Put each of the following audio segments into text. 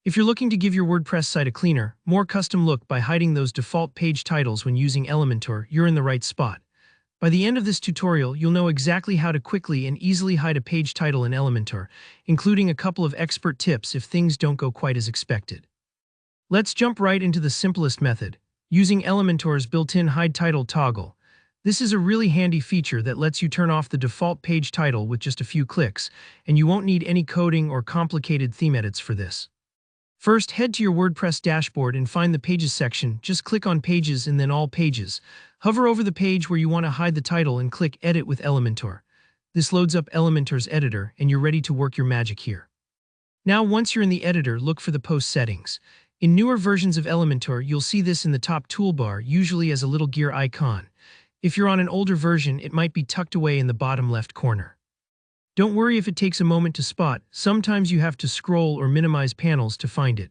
If you're looking to give your WordPress site a cleaner, more custom look by hiding those default page titles when using Elementor, you're in the right spot. By the end of this tutorial, you'll know exactly how to quickly and easily hide a page title in Elementor, including a couple of expert tips if things don't go quite as expected. Let's jump right into the simplest method, using Elementor's built-in hide title toggle. This is a really handy feature that lets you turn off the default page title with just a few clicks, and you won't need any coding or complicated theme edits for this. First, head to your WordPress dashboard and find the Pages section. Just click on Pages and then All Pages. Hover over the page where you want to hide the title and click Edit with Elementor. This loads up Elementor's editor, and you're ready to work your magic here. Now, once you're in the editor, look for the Post settings. In newer versions of Elementor, you'll see this in the top toolbar, usually as a little gear icon. If you're on an older version, it might be tucked away in the bottom left corner. Don't worry if it takes a moment to spot. Sometimes you have to scroll or minimize panels to find it.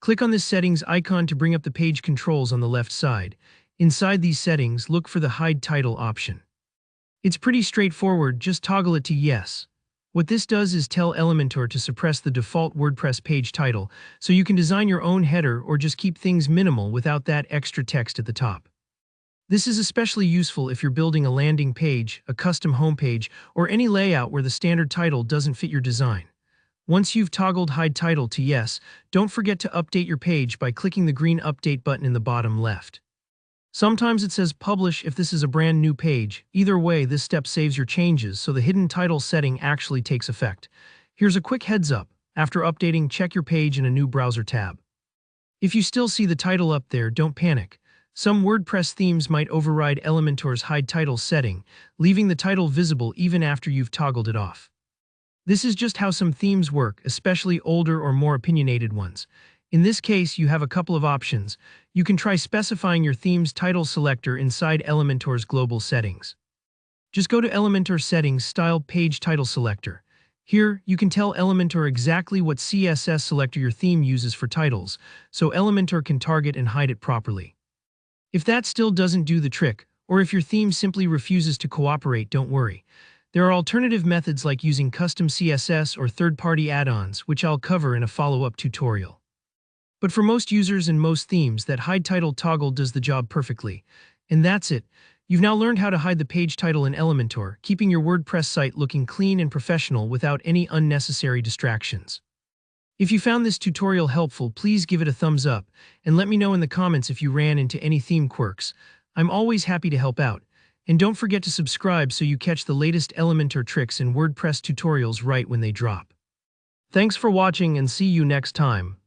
Click on this settings icon to bring up the page controls on the left side. Inside these settings, look for the Hide Title option. It's pretty straightforward, just toggle it to Yes. What this does is tell Elementor to suppress the default WordPress page title, so you can design your own header or just keep things minimal without that extra text at the top. This is especially useful if you're building a landing page, a custom homepage, or any layout where the standard title doesn't fit your design. Once you've toggled Hide Title to Yes, don't forget to update your page by clicking the green Update button in the bottom left. Sometimes it says Publish if this is a brand new page. Either way, this step saves your changes so the hidden title setting actually takes effect. Here's a quick heads up. After updating, check your page in a new browser tab. If you still see the title up there, don't panic. Some WordPress themes might override Elementor's Hide Title setting, leaving the title visible even after you've toggled it off. This is just how some themes work, especially older or more opinionated ones. In this case, you have a couple of options. You can try specifying your theme's title selector inside Elementor's global settings. Just go to Elementor Settings, Style Page Title Selector. Here, you can tell Elementor exactly what CSS selector your theme uses for titles, so Elementor can target and hide it properly. If that still doesn't do the trick, or if your theme simply refuses to cooperate, don't worry. There are alternative methods like using custom CSS or third-party add-ons, which I'll cover in a follow-up tutorial. But for most users and most themes, that Hide Title toggle does the job perfectly. And that's it. You've now learned how to hide the page title in Elementor, keeping your WordPress site looking clean and professional without any unnecessary distractions. If you found this tutorial helpful, please give it a thumbs up, and let me know in the comments if you ran into any theme quirks. I'm always happy to help out. And don't forget to subscribe so you catch the latest Elementor tricks and WordPress tutorials right when they drop. Thanks for watching and see you next time.